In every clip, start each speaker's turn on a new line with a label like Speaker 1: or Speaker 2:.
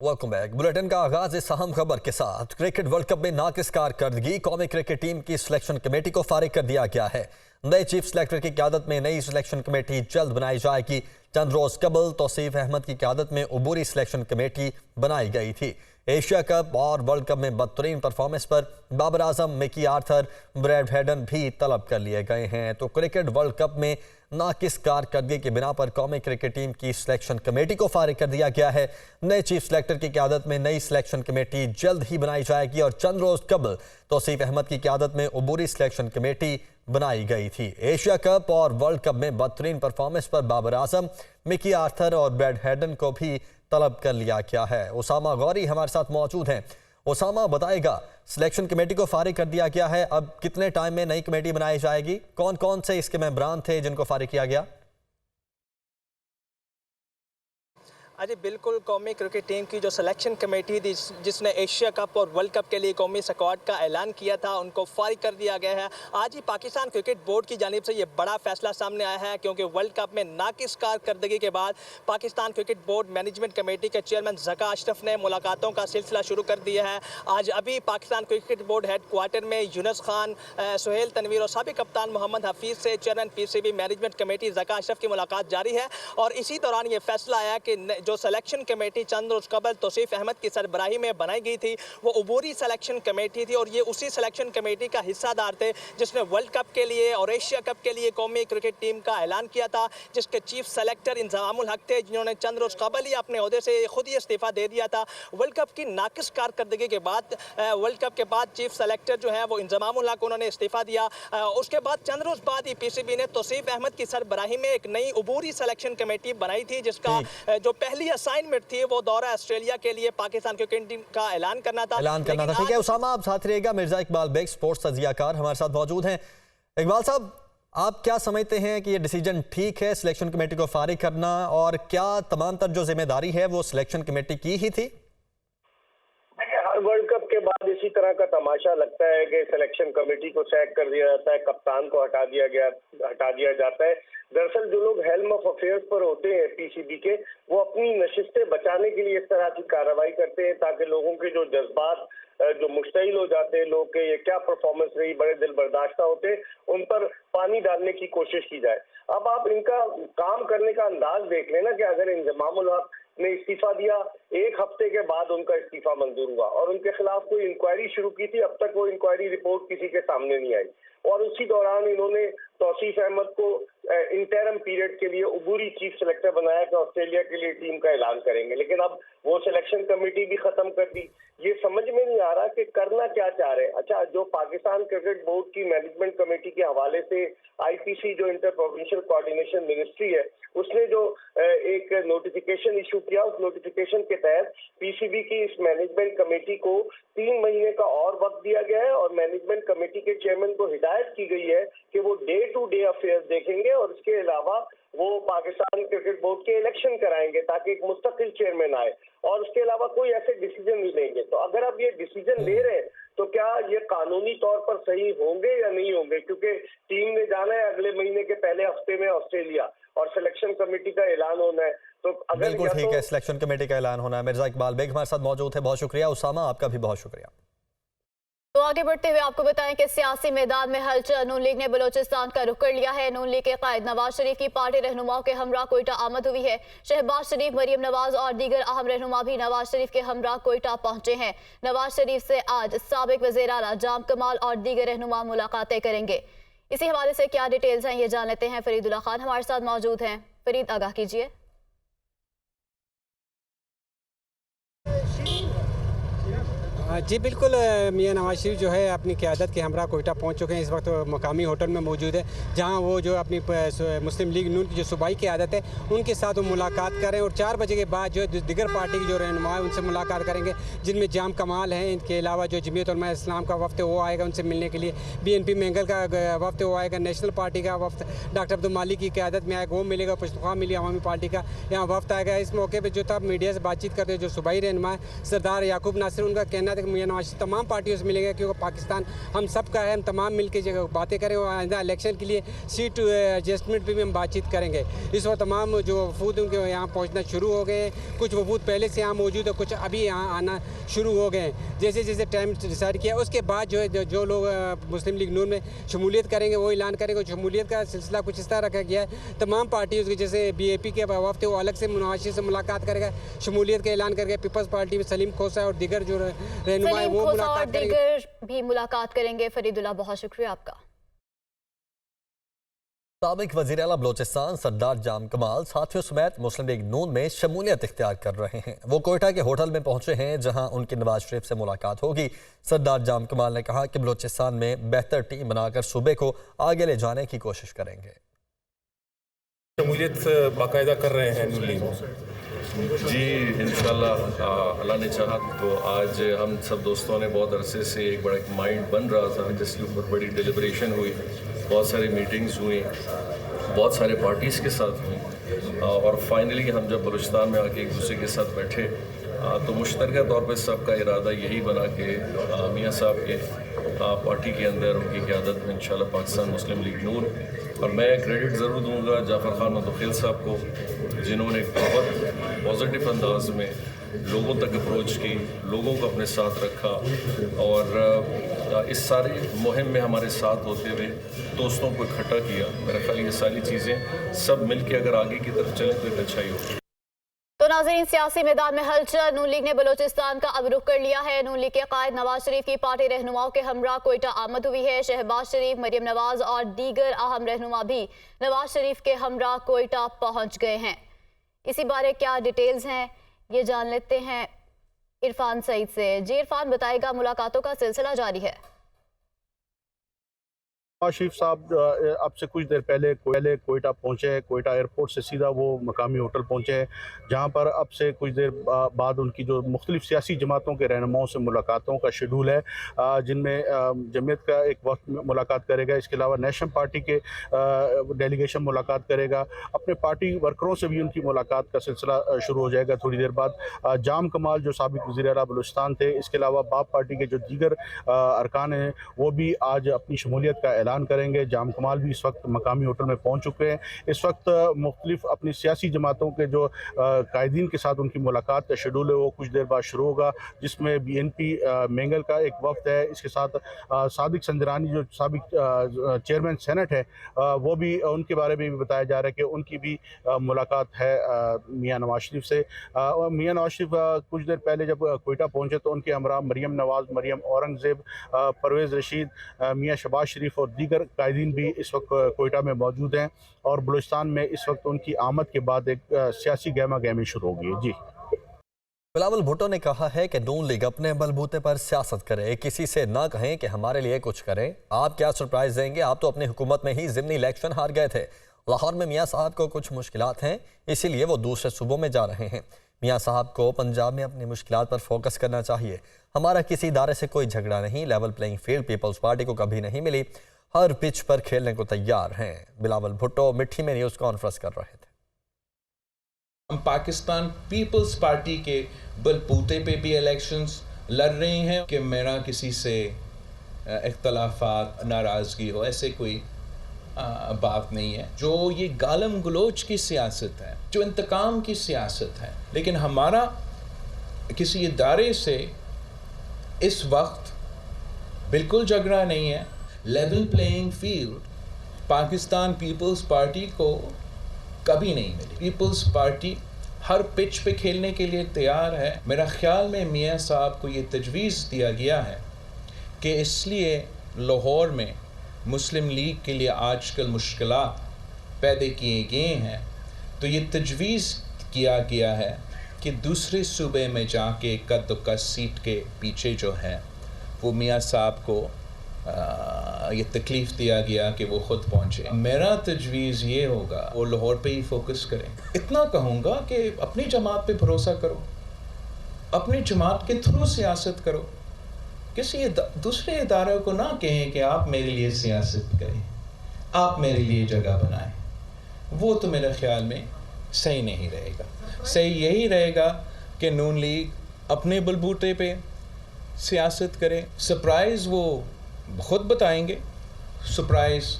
Speaker 1: Welcome back. Bulletin का आगाज इस अहम खबर के साथ। क्रिकेट वर्ल्ड कप में नाकिस कारकर्दगी, कौमी क्रिकेट टीम की सिलेक्शन कमेटी को फारिग कर दिया गया है। नए चीफ सिलेक्टर की क़यादत में नई सिलेक्शन कमेटी जल्द बनाई जाएगी। चंद रोज कबल तौसीफ अहमद की क़यादत में अबूरी सिलेक्शन कमेटी बनाई गई थी। एशिया कप और वर्ल्ड कप में बदतरीन परफॉर्मेंस पर Babar Azam, Mickey Arthur, bread Hayden भी तलब कर लिए गए हैं। तो क्रिकेट वर्ल्ड कप में नाकिस कारकर्दगी की बिना पर कौमी क्रिकेट टीम की सिलेक्शन कमेटी को फारिग कर दिया गया है। नए चीफ सिलेक्टर की क़यादत में नई सिलेक्शन कमेटी जल्द ही बनाई जाएगी और चंद रोज कबल तौसीफ अहमद की क़यादत में अबूरी सिलेक्शन कमेटी बनाई गई थी। एशिया कप और वर्ल्ड कप में बदतरीन परफॉर्मेंस पर बाबर आजम, मिकी आर्थर और ब्रैड हेडन को भी तलब कर लिया गया है। उसामा गौरी हमारे साथ मौजूद हैं। उसामा, बताएगा, सिलेक्शन कमेटी को फारिग कर दिया गया है, अब कितने टाइम में नई कमेटी बनाई जाएगी? कौन कौन से इसके मेंबरान थे जिनको फारिग किया गया?
Speaker 2: अजी बिल्कुल, कौमी क्रिकेट टीम की जो सिलेक्शन कमेटी थी जिसने एशिया कप और वर्ल्ड कप के लिए कौमी स्क्वाड का ऐलान किया था, उनको फारिग कर दिया गया है। आज ही पाकिस्तान क्रिकेट बोर्ड की जानिब से ये बड़ा फैसला सामने आया है, क्योंकि वर्ल्ड कप में नाकिस कारकर्दगी के बाद Pakistan cricket board management committee के चेयरमैन ज़का अशरफ ने मुलाकातों का सिलसिला शुरू कर दिया है। आज अभी Pakistan cricket board head quarter में यूनुस खान, सुहेल तनवीर और साबिक कप्तान मोहम्मद हफीज़ से chairman PCB management committee Zaka Ashraf की मुलाकात जारी है। और इसी दौरान ये फैसला आया कि जो सिलेक्शन कमेटी चंद रोज कबल तौसीफ अहमद की सरबराही में बनाई गई थी, वो अबूरी सिलेक्शन कमेटी थी और ये उसी सिलेक्शन कमेटी का हिस्सादार थे जिसने वर्ल्ड कप के लिए और एशिया कप के लिए कौमी क्रिकेट टीम का ऐलान किया था, जिसके चीफ सेलेक्टर इंतजामुल हक थे, जिन्होंने चंद रोज कबल ही अपने ओहदे से खुद ही इस्तीफा दे दिया था। वर्ल्ड कप की नाकिस कारकर्दगी के बाद वर्ल्ड कप के बाद चीफ सेलेक्टर जो है वो इंतजामुल हक, उन्होंने इस्तीफा दिया। उसके बाद चंद रोज बाद ही पीसीबी ने तौसीफ अहमद की सरबराही में एक नई अबूरी सिलेक्शन कमेटी बनाई थी, जिसका जो पहली असाइनमेंट थी वो दौरा ऑस्ट्रेलिया के लिए पाकिस्तान क्रिकेट टीम का ऐलान करना था।
Speaker 1: ठीक है उसामा, आप साथ रहिएगा। मिर्जा इकबाल बेग, स्पोर्ट्स तजियाकार, हमारे साथ मौजूद हैं। इकबाल साहब, आप क्या समझते हैं कि ये डिसीजन ठीक है सिलेक्शन कमेटी को फारिग करना, और क्या तमाम तर जो जिम्मेदारी है वो सिलेक्शन कमेटी की ही थी?
Speaker 3: हर वर्ल्ड कप के बाद इसी तरह का तमाशा लगता है कि सिलेक्शन कमेटी को सैक कर दिया जाता है, कप्तान को हटा दिया जाता है। दरअसल जो लोग हेल्म ऑफ अफेयर्स पर होते हैं पीसीबी के, वो अपनी नशिस्तें बचाने के लिए इस तरह की कार्रवाई करते हैं ताकि लोगों के जो जज्बात जो मुश्तइल हो जाते हैं, लोग के ये क्या परफॉर्मेंस रही, बड़े दिल बर्दाश्ता होते हैं, उन पर पानी डालने की कोशिश की जाए। अब आप इनका काम करने का अंदाज देख लेना कि अगर इंतजामुल हक ने इस्तीफा दिया, एक हफ्ते के बाद उनका इस्तीफा मंजूर हुआ और उनके खिलाफ कोई इंक्वायरी शुरू की थी, अब तक वो इंक्वायरी रिपोर्ट किसी के सामने नहीं आई। और उसी दौरान इन्होंने तौसीफ अहमद को इंटरम पीरियड के लिए अबूरी चीफ सेलेक्टर बनाया कि ऑस्ट्रेलिया के लिए टीम का ऐलान करेंगे, लेकिन अब वो सिलेक्शन कमेटी भी खत्म कर दी। ये समझ में नहीं आ रहा कि करना क्या चाह रहे हैं। अच्छा, जो पाकिस्तान क्रिकेट बोर्ड की मैनेजमेंट कमेटी के हवाले से आईपीसी जो इंटर प्रोविंशियल कोऑर्डिनेशन मिनिस्ट्री है, उसने जो एक नोटिफिकेशन इशू किया, उस नोटिफिकेशन के तहत पीसीबी की इस मैनेजमेंट कमेटी को 3 महीने का और वक्त दिया गया है और मैनेजमेंट कमेटी के चेयरमैन को हिदायत की गई है कि वो डे टू डे अफेयर्स देखेंगे और इसके अलावा वो पाकिस्तान क्रिकेट बोर्ड के इलेक्शन कराएंगे ताकि एक मुस्तकिल चेयरमैन आए, और उसके अलावा कोई ऐसे डिसीजन नहीं लेंगे। तो अगर आप ये डिसीजन ले रहे हैं तो क्या ये कानूनी तौर पर सही होंगे या नहीं होंगे, क्योंकि टीम ने जाना है अगले महीने के पहले हफ्ते में ऑस्ट्रेलिया और सिलेक्शन कमेटी का ऐलान होना है। तो अगर
Speaker 1: बिल्कुल ठीक है, सिलेक्शन कमेटी का ऐलान होना है। मिर्जा इकबाल बेग हमारे साथ मौजूद है, बहुत शुक्रिया। उसामा, आपका भी बहुत शुक्रिया।
Speaker 4: तो आगे बढ़ते हुए आपको बताएं कि सियासी मैदान में हलचल। नून लीग ने बलोचिस्तान का रुख कर लिया है। नून लीग के कायद नवाज शरीफ की पार्टी रहनुमाओं के हमरा कोयटा आमद हुई है। शहबाज शरीफ, मरियम नवाज और दीगर अहम रहनुमा भी नवाज शरीफ के हमरा कोयटा पहुंचे हैं। नवाज शरीफ से आज साबिक वज़ीर आला जाम कमाल और दीगर रहनुमा मुलाकातें करेंगे। इसी हवाले से क्या डिटेल्स हैं ये जान लेते हैं। फरीदुल्लाह खान हमारे साथ मौजूद हैं। फरीद, आगाह कीजिए।
Speaker 5: जी बिल्कुल, मियां नवाज शरीफ जो है अपनी क़यादत के हमरा कोयटा पहुंच चुके हैं। इस वक्त मकामी होटल में मौजूद है, जहां वो जो अपनी मुस्लिम लीग नून की जो सूबाई क़यादत है उनके साथ वो मुलाकात करें और 4 बजे के बाद जो है दिगर पार्टी की जो रहनुमा है उनसे मुलाकात करेंगे, जिनमें जाम कमाल हैं। इनके अलावा जो जमीयत उलमा इस्लाम का वफ़द वो आएगा उनसे मिलने के लिए। BNP मैंगल का वफ़द वो आएगा। नेशनल पार्टी का वफ़द डॉक्टर अब्दुल मालिक की क़यादत में आएगा, वो मिलेगा। पश्तूनख्वा मिली अवामी पार्टी का यहाँ वफ़द आएगा। इस मौके पर जो था मीडिया से बातचीत करते जो सूबाई रहनुमा सरदार याकूब नासिर, उनका कहना था है कि मियां नवाज शरीफ तमाम पार्टियों से मिलेंगे, क्योंकि पाकिस्तान हम सब का है, हम तमाम मिल के बातें करें और आइंदा इलेक्शन के लिए सीट एडजस्टमेंट पर भी हम बातचीत करेंगे। इस वक्त तमाम जो वफूद उनके यहाँ पहुँचना शुरू हो गए हैं, कुछ वफूद पहले से यहाँ मौजूद है, कुछ अभी यहाँ आना शुरू हो गए हैं। जैसे जैसे टाइम डिसाइड किया उसके बाद जो है जो लोग मुस्लिम लीग नून में शमूलियत करेंगे वो ऐलान करेंगे। शमूलियत का सिलसिला कुछ इस तरह रखा गया है, तमाम पार्टियों की जैसे BAP के वफद वो अलग से नवाज शरीफ से मुलाकात करेगा, शमूलियत का ऐलान करेगा। पीपल्स पार्टी में सलीम खोसा और दीगर जो रहनुमा है वो मुलाकात करेंगे,
Speaker 4: भी मुलाकात करेंगे। फरीदुल्लाह, बहुत शुक्रिया आपका।
Speaker 1: साबिक वज़ीर आला बलोचिस्तान सरदार जाम कमाल साथियों समेत मुस्लिम लीग नून में शमूलियत इख्तियार कर रहे हैं। वो कोयटा के होटल में पहुंचे हैं जहां उनकी नवाज शरीफ से मुलाकात होगी। सरदार जाम कमाल ने कहा कि बलोचिस्तान में बेहतर टीम बनाकर सूबे को आगे ले जाने की कोशिश करेंगे।
Speaker 6: शमूलियत बाकायदा कर रहे हैं नून लीग
Speaker 7: जी, इंशाल्लाह अल्लाह ने चाहा तो आज हम सब दोस्तों ने बहुत अरसे से एक बड़ा माइंड बन रहा था जिसके ऊपर बड़ी डिलिब्रेशन हुई, बहुत सारी मीटिंग्स हुई, बहुत सारे पार्टीज़ के साथ हुई और फाइनली हम जब बलूचिस्तान में आके एक दूसरे के साथ बैठे तो मुश्तरका तौर पर सबका इरादा यही बना कि मियाँ साहब के पार्टी के अंदर उनकी क़यादत में इंशाल्लाह पाकिस्तान मुस्लिम लीग नून, और मैं क्रेडिट ज़रूर दूंगा जाफ़र खान मतुखिल साहब को जिन्होंने एक बहुत पॉजिटिव अंदाज में लोगों तक अप्रोच की, लोगों को अपने साथ रखा और इस सारे मुहिम में हमारे साथ होते हुए दोस्तों को इकट्ठा किया। मेरा ख्याल ये सारी चीज़ें सब मिल के अगर आगे की तरफ चलें तो एक अच्छाई होगी।
Speaker 4: तो नाज़रीन, सियासी मैदान में हलचल। नून लीग ने बलोचिस्तान का अब रुख कर लिया है। नून लीग के कायद नवाज शरीफ की पार्टी रहनुमाओं के हमरा कोयटा आमद हुई है। शहबाज शरीफ, मरियम नवाज और दीगर अहम रहनुमा भी नवाज शरीफ के हमरा कोयटा पहुंच गए हैं। इसी बारे क्या डिटेल्स हैं ये जान लेते हैं इरफान सईद से। जी इरफान, बताएगा, मुलाकातों का सिलसिला जारी है।
Speaker 8: नवाज शरीफ साहब अब से कुछ देर पहले कोयटा पहुंचे हैं। कोयटा एयरपोर्ट से सीधा वो मकामी होटल पहुंचे हैं जहां पर अब से कुछ देर बाद उनकी जो मुख्तलिफ सियासी जमातों के रहनुमाओं से मुलाकातों का शेड्यूल है, जिनमें जमीयत का एक वक्त मुलाकात करेगा। इसके अलावा नेशनल पार्टी के डेलीगेशन मुलाकात करेगा। अपने पार्टी वर्करों से भी उनकी मुलाकात का सिलसिला शुरू हो जाएगा थोड़ी देर बाद। जाम कमाल जो साबिक वज़ीर आला बलूचिस्तान थे, इसके अलावा बाप पार्टी के जो दीगर अरकान हैं वो भी आज अपनी शमूलियत का ऐलान करेंगे। जाम कमाल भी इस वक्त मकामी होटल में पहुंच चुके हैं। इस वक्त मुख्तलिफ अपनी सियासी जमातों के जो कायदीन के साथ उनकी मुलाकात का शेड्यूल है वो कुछ देर बाद शुरू होगा, जिसमें BNP मेंगल का एक वफ्द है। इसके साथ सादिक संजरानी जो साबिक चेयरमैन सेनेट है वो भी, उनके बारे में भी बताया जा रहा है कि उनकी भी मुलाकात है मियाँ नवाज शरीफ से। मियाँ नवाज शरीफ कुछ देर पहले जब कोयटा पहुंचे तो उनके हमरा मरियम नवाज, मरियम औरंगज़ेब, परवेज़ रशीद, मियाँ शहबाज शरीफ और दीगर कायदीन भी इस वक्त कोयटा में मौजूद हैं और बलूचिस्तान में इस वक्त उनकी आमद के बाद एक सियासी गहमा गहमी शुरू हो गई है। जी,
Speaker 1: बिलावल भुट्टो ने कहा है कि नून लीग अपने बलबूते पर सियासत करे, किसी से ना कहें कि हमारे लिए कुछ करें। आप क्या सरप्राइज देंगे, आप तो अपनी हुकूमत में ही ज़िमनी इलेक्शन हार गए थे। लाहौर में मियाँ साहब को कुछ मुश्किलात हैं, इसीलिए वो दूसरे सूबों में जा रहे हैं। मियाँ साहब को पंजाब में अपनी मुश्किलात पर फोकस करना चाहिए। हमारा किसी इदारे से कोई झगड़ा नहीं, level playing field Peoples Party को कभी नहीं मिली, हर पिच पर खेलने को तैयार हैं। बिलावल भुट्टो मिट्टी में न्यूज़ कॉन्फ्रेंस कर रहे थे।
Speaker 9: हम पाकिस्तान पीपल्स पार्टी के बलबूते पे भी इलेक्शंस लड़ रहे हैं कि मेरा किसी से इख्तलाफात, नाराज़गी हो, ऐसे कोई बात नहीं है। जो ये गालम गलोच की सियासत है, जो इंतकाम की सियासत है, लेकिन हमारा किसी इदारे से इस वक्त बिल्कुल झगड़ा नहीं है। Level playing field Pakistan Peoples Party को कभी नहीं मिली। पीपल्स पार्टी हर पिच पे खेलने के लिए तैयार है। मेरा ख्याल में मियाँ साहब को ये तजवीज़ दिया गया है कि इसलिए लाहौर में मुस्लिम लीग के लिए आजकल मुश्किलात पैदा किए गए हैं, तो ये तजवीज़ किया गया है कि दूसरे सूबे में जाके कद सीट के पीछे जो है वो मियाँ साहब को ये तकलीफ़ दिया गया कि वो ख़ुद पहुँचे। मेरा तजवीज़ ये होगा वो लाहौर पे ही फोकस करें। इतना कहूँगा कि अपनी जमात पे भरोसा करो, अपनी जमात के थ्रू सियासत करो। किसी दूसरे इदारे को ना कहें कि आप मेरे लिए सियासत करें, आप मेरे लिए जगह बनाएं। वो तो मेरे ख्याल में सही नहीं रहेगा। सही यही रहेगा कि नून लीग अपने बलबूते पे सियासत करें। सरप्राइज़ वो खुद बताएंगे सरप्राइज़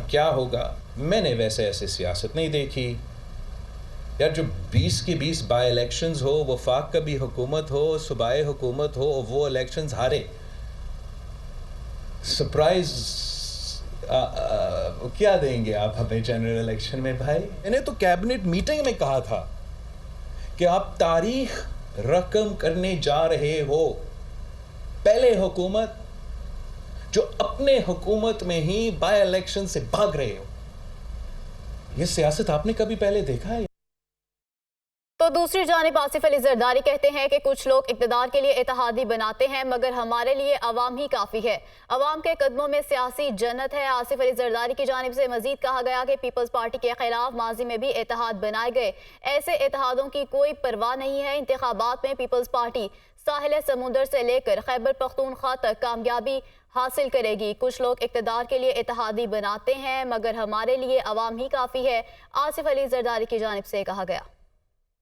Speaker 9: क्या होगा। मैंने वैसे ऐसे सियासत नहीं देखी यार। जो 20 की 20 बाई इलेक्शंस हो, वफाक का भी हुकूमत हो, सूबाई हुकूमत हो, और वो इलेक्शंस हारे, सरप्राइज क्या देंगे आप हमें जनरल इलेक्शन में भाई। मैंने तो कैबिनेट मीटिंग में कहा था कि आप तारीख रकम करने जा रहे हो। पहले हुकूमत जो अपने हुकूमत में ही बाई इलेक्शन से भाग रहे हो, ये सियासत आपने कभी पहले देखा है?
Speaker 4: तो दूसरी जानिब आसिफ अली जरदारी कहते हैं कि कुछ लोग इक़्तिदार के लिए इत्तेहादी बनाते हैं, मगर हमारे लिए अवाम ही काफ़ी है। अवाम के कदमों में सियासी जन्नत है। आसिफ अली जरदारी की जानिब से मजीद कहा गया कि पीपल्स पार्टी के खिलाफ माजी में भी इत्तेहाद बनाए गए। ऐसे इत्तेहादों की कोई परवाह नहीं है। इंतखाबात में पीपल्स पार्टी साहिल समुंदर से लेकर खैबर पख्तूनख्वा तक कामयाबी हासिल करेगी। कुछ लोग इक़्तिदार के लिए इत्तेहादी बनाते हैं, मगर हमारे लिए अवाम ही काफ़ी है। आसिफ अली जरदारी की जानिब से कहा गया।